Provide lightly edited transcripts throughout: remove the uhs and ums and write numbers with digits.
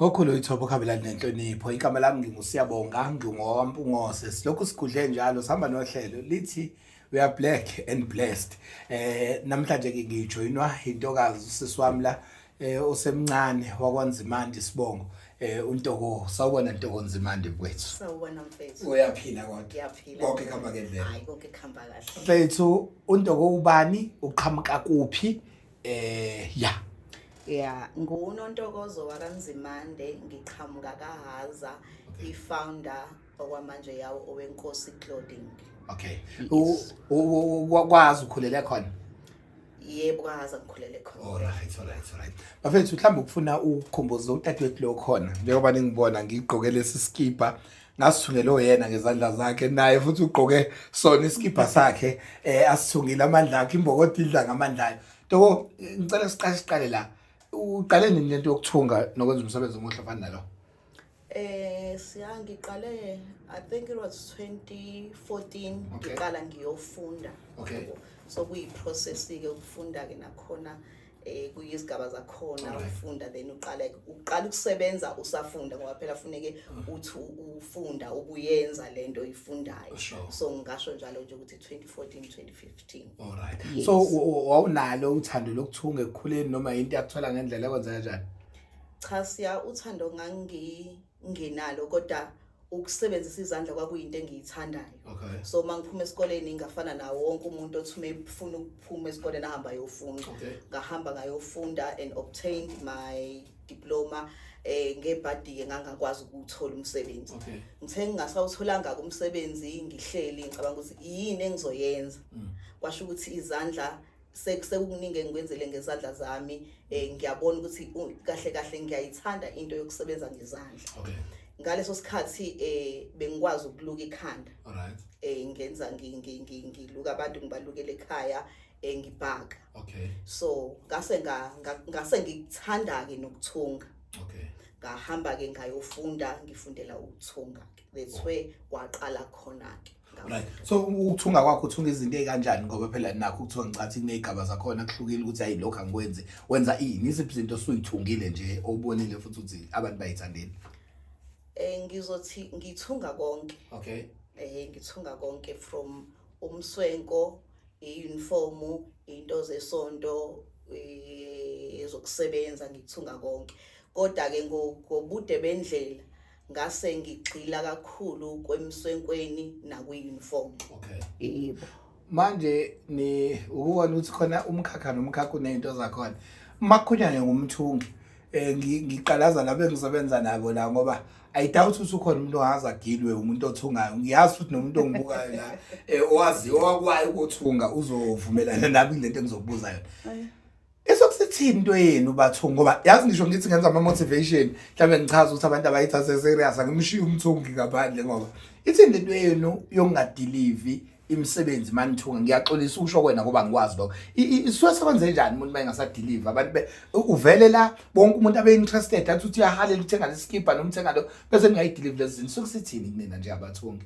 Ngokhulu ithobo khabelani nenhlonipho igama lami ngingusiyabonga ngingowampungoze silokhu sigudle njalo sihamba nohlelo lithi we are black and blessed. Namhlanje ke ngijoyinwa intokazi usisi wami la osemncane wakwaNzimande Sibongo. UNtoko sawubona Ntoko Nzimande mfowethu. Sawubona mfethu. Uyaphila kodwa. Ngiyaphila. Konke khamba ngendlela. Hayi konke khamba kahle. Mfowethu uNtoko ubani uqhamuka kuphi? Yeah, nguNontokozo wakaNzimande ngiqhamuka kaHaza, i-founder okwamanje yawo owenkosi clothing. Okay. Ukwazi ukhulele khona? Yebo kaHaza ngikhulele khona. Alright. Bafethu mhlawumbe ukufuna ukukhumbuza utatewethu lo khona. Njengoba ningibona ngigqoke lesi skipa ngasithungele yena ngezandla zakhe naye futhi ugqoke sona iskipa sakhe asithungile amandla akhe imbokoti idla ngamandla ayo. Ntoko ngicela siqale la. Uqale nini lento yokuthunga nokwenza umsebenzi omuhle ofana nalo? Ngiqale I think it was 2014 ngiqala ngiyofunda. Okay. So kuyiprocess ke ukufunda ke nakhona kuyizigaba zakhona ufunda then uqala ukusebenza usafunda ngoba phela kufuneke uthi ufunda ubuyenza lento oyifundayo. So ngisho njalo nje ukuthi 2014 2015. Alright. Yes. So wawunalo uthando lokuthunga ekukhuleni noma into yakuthola ngendlela ekwenzeka kanjani? Cha siya uthando ngangingenalo kodwa ukusebenzisa izandla kwakuyinto engiyithandayo. Okay. So mangiphuma esikoleni ngafana nawo wonke umuntu othi ufuna ukuphuma esikoleni ahamba ayofunda. Ngahamba ngayofunda and obtained my diploma ngebhadi ngangakwazi ukuthola umsebenzi. Ngithe ngingasawutholanga umsebenzi ngihleli ngicabanga ukuthi yini engizoyenza. Kwasho ukuthi izandla sekuningi ngikwenzele ngezandla zami ngiyabona ukuthi kahle ngiyayithanda into yokusebenza ngezandla. Ngaleso sikhathi bengikwazi ukuluka ikhanda. Alright. Ngenza ngiluka abantu ngibalukela ekhaya ngibhaka. Okay. So ngase ngikuthanda ke nokuthunga. Okay. Ngahamba ke ngayofunda ngifundela ukuthunga. That's where kwaqala khona ke. Right. So ukuthunga kwakho uthunga izinto ezikanjani ngoba phela nakho ukuthiwa ngicathi kunezigaba zakhona kuhlukile ukuthi hayi lokho angikwenzi wenza ini iziphi izinto osuyithungile nje obonile futhi ukuthi abantu bayithandile? Ngizothi ngithunga konke. Okay. Ngithunga konke from umswenko, i-uniform, into zesonto, ezokusebenza ngithunga konke. Kodwa ke ngobude bendlela ngase ngigxila kakhulu kwemswenkweni nakwi-uniform. Okay. Yebo. Manje ni ukubona ukuthi khona umkhakha nomkhakha unezinto zakhona. Makhunyane ngumthungi ngiqalaza labe ngisebenza nabo la ngoba I doubt ukuthi ukhona umuntu ongaza agilwe umuntu othungayo. Ngiyazi futhi nomuntu ongibukayo la owaziyo wakwayo ukuthunga uzovumelana nami lento engizokubuza yona. Esokusithini into yenu bathunga ngoba yazi ngisho ngithi ngenza ama motivation mhlawumbe ngichaza ukuthi abantu abayithathe serious angimshiya umthungi ngaphandle ngoba ithi into yenu yokungadeliver imisebenzi manithunga ngiyaxolisa ukusho kwena ngoba ngikwazi lokho isuke sekwenze kanjani umuntu mayengasadeliver abantu uvele la bonke umuntu abe interested athi uthi uyahalela uthenga leskipa noma uthenga lo bese ngiyayideliver lezi zinto sokusithini kunina nje abathungi?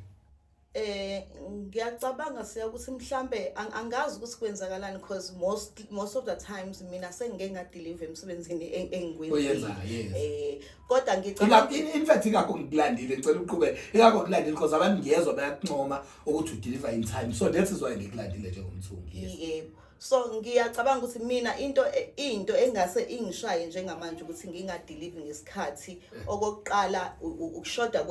Ngiyacabanga siya ukuthi mhlambe angazi ukuthi kwenzakalani because most of the times mina sengike ngadeliver emsebenzini engikwenza. Kodwa ngicabanga in fact ingakho ngikulandile ngicela uqhubeke ingakho ngikulandile because abantu ngiyezwa bayakuncoma ukuthi udeliver in time so that is why ngikulandile njengomthungi. Yebo. So ngiyacabanga ukuthi mina into engase ingishaye njengamanje ukuthi ngingadeliver ngesikhathi okokuqala ukushoda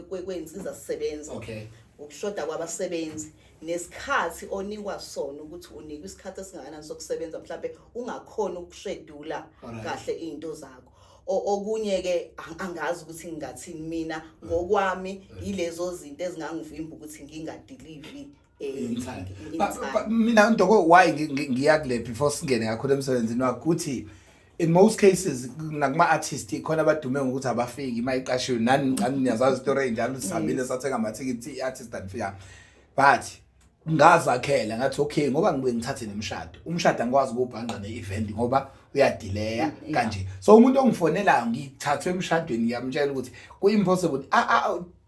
kweinsiza sisebenza. Okay. Ukushoda kwabasebenzi nesikhathi onikwa sona ukuthi unikwe isikhathi esingakanani sokusebenza mhlawumbe ungakhona ukushedula kahle izinto zakho. Okunye ke angazi ukuthi ngingathini mina ngokwami yilezo zinto ezingangivimba ukuthi ngingadeliver mina Ntoko why ngiyakule before singene kakhulu emsebenzini wakho ukuthi in most cases nakuma artists khona abadume ngokuthi abafiki mayiqashiwe nani ngicani niyazazi story njalo sihambile sathenga amathikithi artist anifika but ngazakhela ngathi okay ngoba ngibuye ngithathe nemshado umshado angikwazi ukubhanqa neevent ngoba uyadileya kanje so umuntu ongifonela ngithathwe emshadweni ngiyamtshela ukuthi ku-impossible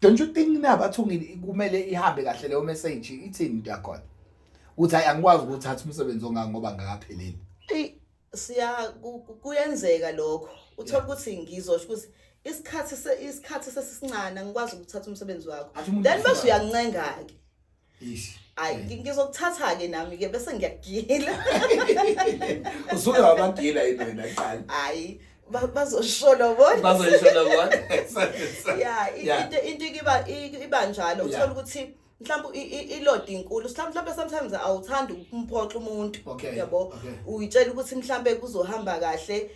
don't you think nabathungi kumele ihambe kahle leyo message ithini into yakhona uthi hayi angikwazi ukuthatha umsebenzi ongaka ngoba ngakapheleli? Kuyenzeka lokho uthola ukuthi ngizosho ukuthi isikhathi sesisincane angikwazi ukuthatha umsebenzi wakho Athi umuntu then bese ufika- uyancenga ke Ish. hayi ngizokuthatha ke nami ke bese ngiyagila Usuke wabagila yini wena qala. hayi bazoshola bona Bazoyishola bona. yeah into iba njalo uthola ukuthi mhlawumbe iload inkulu mhlawumbe sometimes awuthandi ukumphoxa umuntu Okay, yabo okay. uyitshela ukuthi mhlawumbe kuzohamba kahle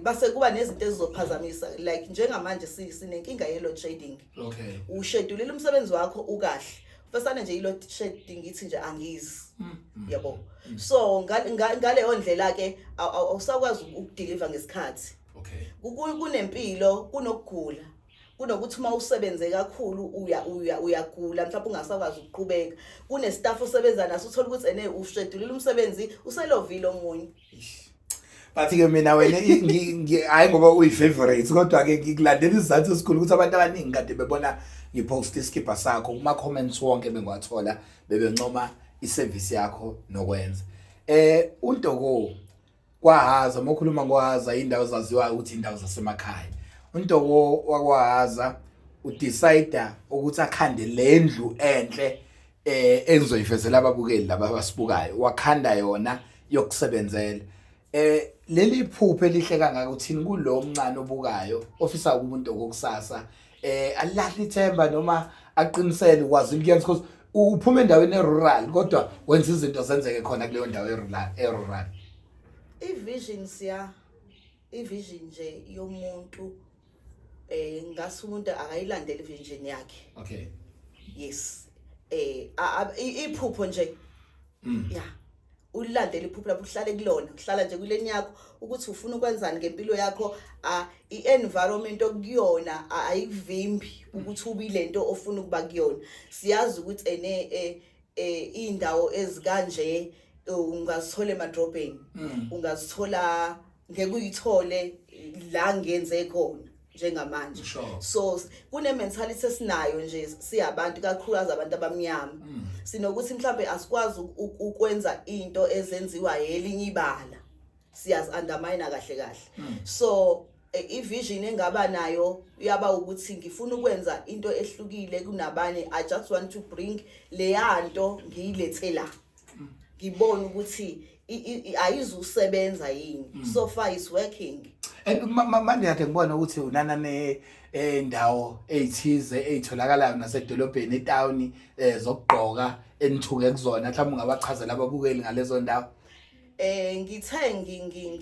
base kuba nezinto ezizophazamisa like njengamanje sinenkinga ye load shedding Okay. ushedule umsebenzi wakho ukahle fasana nje i-load shedding ithi nje angizi yabo so ngaleyo ndlela ke awusakwazi ukudeliver ngesikhathi Okay. Kunempilo kunokugula kunokuthi uma usebenze kakhulu uyagula mhlawumbe ungasakwazi ukuqhubeka kunestaff osebenza naso uthola ukuthi ene ushedule umsebenzi uselovile omunye Bathi ke mina wena hayi ngoba uyi-favorite kodwa ke ngikulandela isizathu esikhulu ukuthi abantu abaningi kade bebona ngipost iskipper sakho kuma comments wonke bengiwathola bebencoma iservice yakho nokwenza. Untoko kwahaza mokhuluma ngohaza indawo zaziwa ukuthi indawo zasemakhaya. Untoko wakwahaza udecide ukuthi akhande lendlu enhle engizoyifezela ababukeli laba abasibukayo wakhanda yona yokusebenzela. Leli phupho elihle kangaka uthini kulo omncane obukayo ofisa umuntu okusasa alilahli ithemba noma aqinisele ukwazi ukuyenza because uphuma endaweni erural kodwa wenza izinto zenzeke khona kuleyo ndawo erural. Ivision nje yomuntu ngase umuntu akayilandele ivision yakhe. Okay. Yes. Iphupho nje. Yeah. Ulandele iphupho lapho uhlale kulona uhlala nje kuleni yakho ukuthi ufuna ukwenzani ngempilo yakho i-environment okuyona ayivimbi ukuthi ube lento ofuna ukuba kuyona siyazi ukuthi indawo ezikanje ungazithola emadrobheni ungazithola ngeke uyithole la ngenze khona njengamanje so kune mentality esinayo nje siyabantu kakhulukazi abantu abamnyama sinokuthi mhlambe asikwazi ukwenza into ezenziwa yelinye ibala siyazi undermine kahle so ivision engaba nayo yaba ukuthi ngifuna ukwenza into ehlukile kunabanye I just want to bring leyanto ngiyilethe la ngibona ukuthi ayizusebenza yini so far is working. Manje kade ngibona ukuthi unana nendawo ezithize ezitholakalayo nasedolobheni etown zokugqoka enithuke kuzona mhlawumbe ungabachazela ababukeli ngalezo ndawo.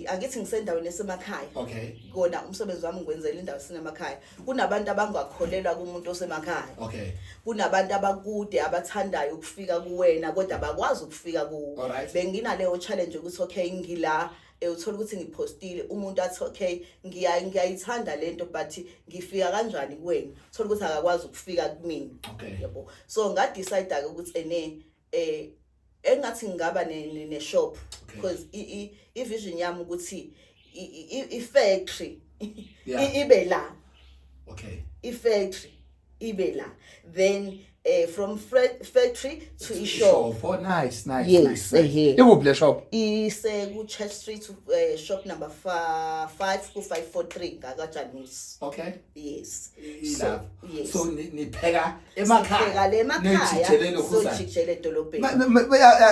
Angithi ngisendaweni esemakhaya. Okay. Kona umsebenzi wami ngiwenzela indawo esemakhaya. Kunabantu abangakholelwa kumuntu osemakhaya. Okay. Kunabantu abakude abathandayo ukufika kuwena kodwa abakwazi ukufika kuwo. Bengina leyo challenge ukuthi okay ngila uthola ukuthi ngipostile umuntu athi okay ngiyayithanda lento but ngifika kanjani kuwena uthola ukuthi akakwazi ukufika kumina. Yabo. So nga decide ke ukuthi engathi ngaba ne shop because ivision yami ukuthi i-factory ibe la. Okay. I-factory ibe la then from factory to a shop. Oh, nice. Yes, Ikuphi le shop? Ise ku Church Street shop number 5 ku 543 ngakaJanis. Okay. Yes. Yes. So nipheka emakhaya. So jikjele edolobheni.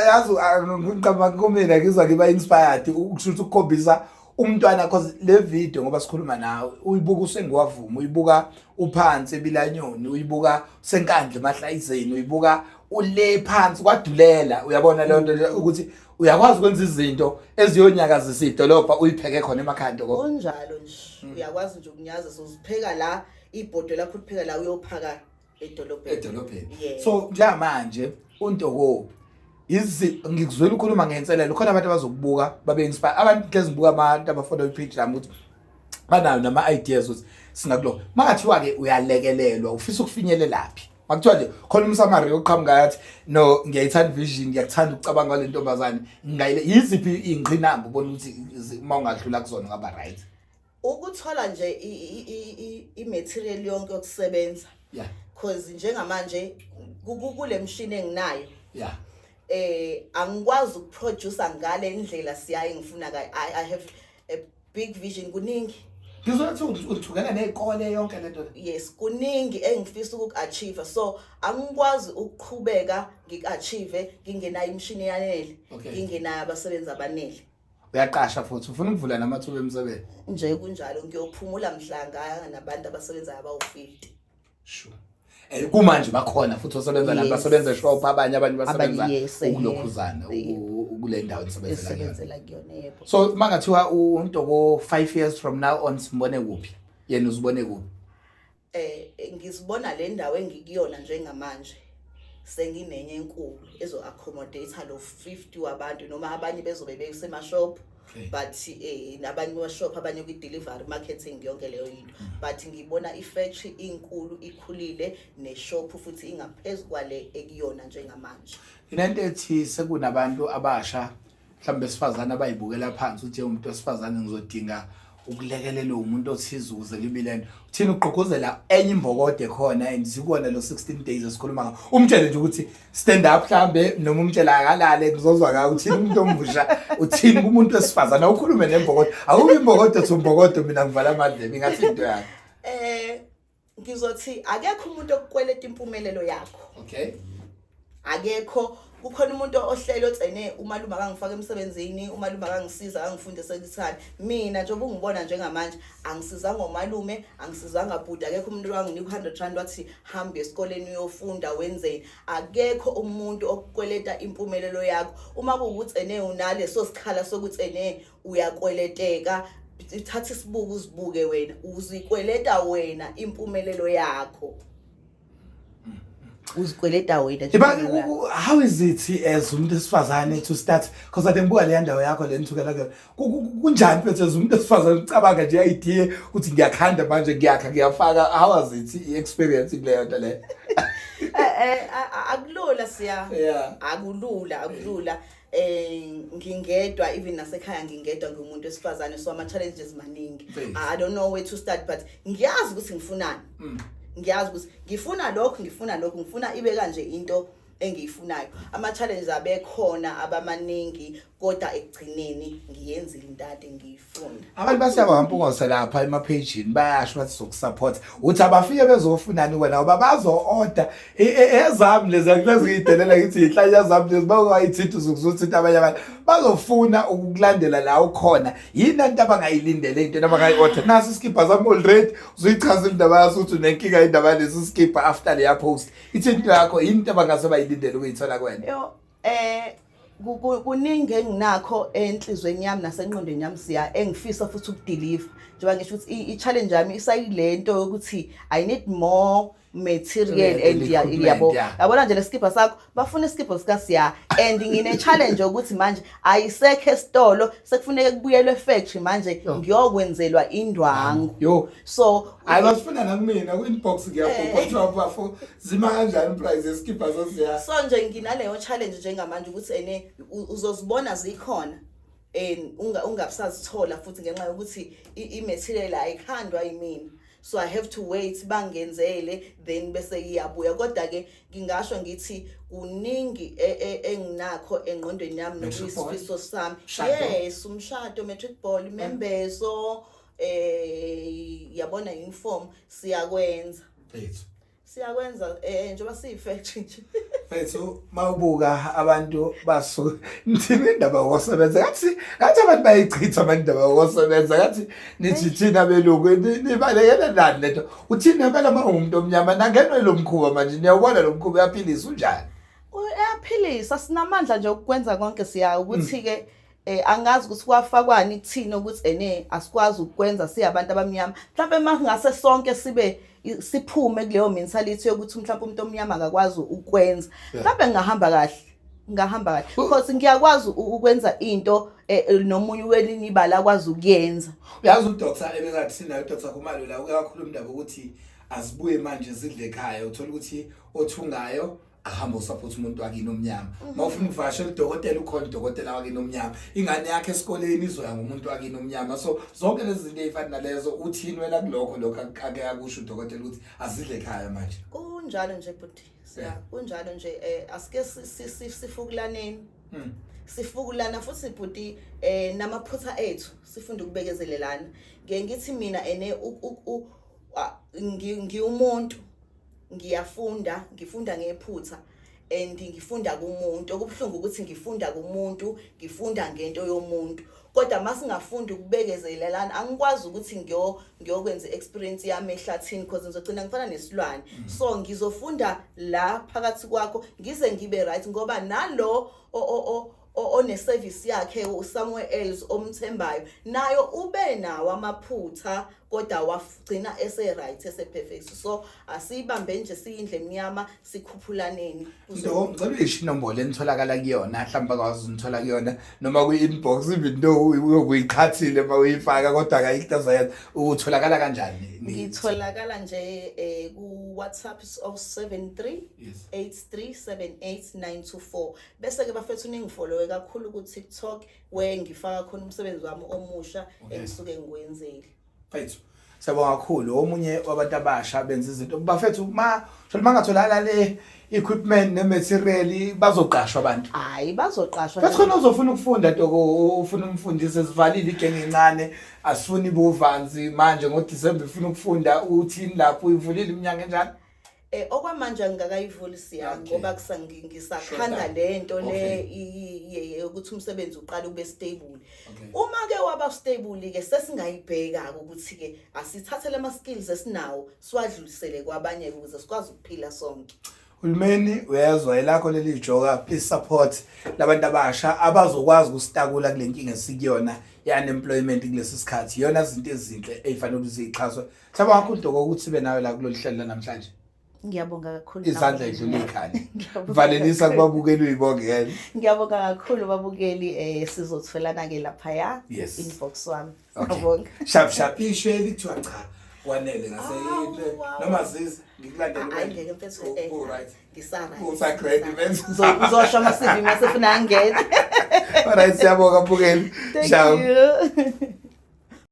Yazi ngicabanga kumina ngizwa ngiba inspired ukusho ukukhombisa umntwana cause le video ngoba sikhuluma nawe uyibuka usengiwavuma uyibuka uphansi ebilanyoni uyibuka senkandla emahlayizeni uyibuka ule phansi kwadulela uyabona le nto ukuthi uyakwazi ukwenza izinto eziyonyakazisa idolobha uyipheke khona emakhaya lokho kunjalo nje uyakwazi nje ukunyaza sozipheka la ibhodo lapho upheka la uyophaka edolobheni. So njengamanje untoko ngikuzwela ukukhuluma ngenselelo khona abantu abazokubuka babe inspire abantu lezibuka abantu abafollow ipage lami ukuthi banayo nama ideas ukuthi singakulo makathiwa ke uyalekelelwa ufisa ukufinyelelaphi makuthiwa nje khona umsamari oqhamuka yathi no ngiyayithanda vision ngiyakuthanda ukucabanga ngale ntombazane ngayile yiziphi ingqinamba ubona ukuthi uma ungadlula kuzona ngaba right ukuthola nje i-material yonke yokusebenza because njengamanje kule machine enginayo angikwazi ukuproduce ngale indlela siyaye ngifuna I have a big vision kuningi Ngizothi uthukela nezikole yonke lento. Yes, kuningi engifisa ukuachieve, so angikwazi ukuqhubeka ngikachieve ngingenayo imishini yanele, ngingenayo abasebenzi abanele. Uyaqasha futhi ufuna ukuvula namathuba emisebenzi. Nje kunjalo ngiyophumula mhlanga nabantu abasebenzayo abawu50. Sure. Kumanje bakhona futhi osebenza nabo basebenza eshop abanye abantu basebenza ukulokhuzana kule ndawo esebenzela kuyona yebo. So mangathiwa uNtoko 5 years from now on simbone kuphi yena uzibone kuphi? Ngizibona le ndawo engikuyona njengamanje senginenye enkulu ezo accommodate lo 50 wabantu noma abanye bezobe besema shop. But nabanye wa shop abanye ku delivery marketing yonke leyo into, but ngibona ifactory inkulu ikhulile ne shop futhi ingaphezulu kwale ekuyona njengamanje. Inento ethi sekunabantu abasha mhlawumbe besifazana abayibukela phansi uthi umuntu wesifazane ngizodinga ukulekelela umuntu othize ukuze libilene. Uthini uqoqozela enye imbokode khona and sikona lo 16 days esikhuluma ngawo. Umtshele nje ukuthi stand up mhlambe noma umtshela akalale ngizozwa ka uthini umuntu omusha uthini kumuntu wesifazana ukhulume nembokode. Awubi imbokode thumbokode mina ngivala amadlebe ngathi into yakho. Ngizothi akekho umuntu okukweleta impumelelo yakho. Okay. Akekho kukhona umuntu ohlelo otsene umalume akangifaka emsebenzini, umalume akangisiza akangifundise isithani. Mina nje ubungibona njengamanje angisizanga umalume, angisizanga bhuti, akekho umuntu wanginika 100 rand wathi hamba esikoleni uyofunda wenzeni. Akekho umuntu okukweleta impumelelo yakho. Uma kuwukuthi ene unaleso sikhala sokuthi ene uyakweleteka, thatha isibuko uzibuke wena, uzikweleta wena impumelelo yakho. Uzikweleta wena nje. How is it as umuntu esifazane to start, because ade ngibuka le ndawo yakho le nithukela ke kunjani phethe as umuntu esifazane ucabanga nje idea ukuthi ngiyakhanda manje ngiyakha ngiyafaka, how was it experience kuleyo nto le? Akulula siya. Akulula. Ngingedwa even nasekhaya ngingedwa ngumuntu wesifazane, so ama challenges maningi. I don't know where to start, but ngiyazi ukuthi ngifunani. Ngiyazi ukuthi ngifuna lokho ngifuna ibe kanje into engiyifunayo. Ama challenges abekhona abamaningi kodwa ekugcineni ngiyenzile intade ngiyifunda. Abantu basiyabahamba ngose lapha ema page bayasho bathi sokusupport uthi abafike bezofunani wena ngoba bazo order ezami lezi ngidelela ngithi inhlanya zami lezi bakwayithithi ukuzuthi abanye abantu bazofuna ukukulandela la ukhona. Yini into abangayilindele into abangayi order nasi skipper zami already uzoyichaza indaba yaso uthi nenkinga indaba lesi skipper after le post ithi into yakho into abangase bayilindele ukuyithola kwena. Kuningi enginakho enhlizweni yami nasenqondweni yami siya engifisa futhi ukudeliver. Njengoba ngisho ukuthi i-challenge yami isayilento yokuthi I need more material and yabona nje lesikipha sakho bafuna isikipho sika siya and ngine challenge ukuthi manje ayisekho esitolo sekufuneka kubuyelwe factory manje ngiyokwenzelwa indwangu. So ayibasifuna nakumina ku inbox ngiyakuphothwa bafo zima kanjani price esikipha sosiya. So nje nginaleyo challenge njengamanje ukuthi ene uzozibona zikhona ungabusazithola futhi ngenxa yokuthi i-material ayikhandwa yimina. So I have to wait bangenzele then bese iyabuya. Kodwa ke ngingasho ngithi kuningi enginakho engqondweni yami nokuyisifiso sami. Yes, umshado, matric ball, membeso, yabona uniform siyakwenza. Siyakwenza njengoba siyifactory nje. Mfethu mawubuka abantu basuka nithini indaba yokusebenza ngathi abantu bayichitha amandaba yokusebenza ngathi nithi thina belungu nibalekela nani lento uthini ngempela umuntu omnyama nangenwe lo mkhuba manje niyabona lo mkhuba uyaphilisa unjani? Uyaphilisa, sinamandla nje ukwenza konke siya ukuthi ke angazi ukuthi kwafakwani kuthina ukuthi ene asikwazi ukwenza siyabantu abamnyama. Mhlawumbe mangase sonke siphume kuleyo mentality yokuthi mhlawumbe umuntu omnyama akakwazi ukwenza. Mhlawumbe ngahamba kahle because ngiyakwazi ukwenza into nomunye welinye ibala akwazi ukuyenza. Uyazi uDr ebekathi sinayo uDr Khumalo la uyakhuluma indaba ukuthi asibuye manje sidle ekhaya uthola ukuthi othungayo ahamba usupport umuntu wakini omnyama. Mawufuna ukuvashela udokotela ukhona udokotela wakini omnyama. Ingane yakhe esikoleni izoya ngomuntu wakini omnyama. So zonke lezi zinto ezifana nalezo uthini wena kulokho ake akusho udokotela ukuthi asidle ekhaya manje. Kunjalo nje bhuti. Kunjalo nje asike sifukulaneni. sifukulana futhi bhuti namaphutha ethu sifunda ukubekezelelana. Ngeke ngithi mina ngiumuntu ngifunda ngephutha and ngifunda kumuntu. Okubhlungu ukuthi ngifunda kumuntu, ngifunda ngento yomuntu. Kodwa masingafunda ukubekezelelana angikwazi ukuthi ngiyokwenza experience yami ehlathini because ngizogcina ngifana nesilwane. So ngizofunda la phakathi kwakho ngize ngibe right ngoba nalo one service yakhe somewhere else omthembayo nayo ube nawo amaphutha kodwa wagcina ese right ese perfect. So asibambe nje siyindle emnyama sikhuphulaneni. Ngicela isho inombolo enitholakala kuyona mhlawumbe akwazi unithola kuyona noma ku-inbox even though uyokuyiqhathile mawuyifaka kodwa akayikutazayenza utholakala kanjani? Ngitholakala nje ku WhatsApp 073 8378924 bese ke bafethu ningifollowe kakhulu ku TikTok where ngifaka khona umsebenzi wami omusha engisuke ngiwenzile. Fethu sabonga kakhulu omunye wabantu abasha benza izinto bafethu mangatholakala le equipment ne material bazoqashwa abantu. Hayi bazoqashwa. Bathi khona uzofuna ukufunda Toko ufuna umfundisi sivalile igenge encane asifuni buvanzi manje ngoDecember ufuna ukufunda uthini lapho uyivulile iminyango enjani? Okwamanje ngingakayivulisi yami ngoba ngisakhanda lento le ukuthi umsebenzi uqala ube stable. Uma ke waba stable ke sesingayibheka ukuthi ke asithathele ama skills esinawo siwadlulisele kwabanye ukuze sikwazi ukuphila sonke. Hulumeni uyezwa elakho leli joka please support labantu abasha abazokwazi ukustakula kule nkinga esikuyona ya unemployment kulesi sikhathi. Yona izinto ezinhle ezifanele uzixhaswe. Sabonga kakhulu Toko ukuthi sibe nawe la kulolu hlelo namhlanje. Ngiyabonga kakhulu. Izandla edlule ikhani. Valelisa kubabukeli uyibongela. Ngiyabonga kakhulu babukeli sizotholana ke lapha ya inbox wami. Ngiyabonga. Sharp ishweli kuthiwa cha. Wanele ngase noma zizi ngikulandele wena. Ngeke mfethu right. Ngisara. Usagrade man. Uzosho ama CV mase ufuna ngene. Alright siyabonga babukeli. Thank you.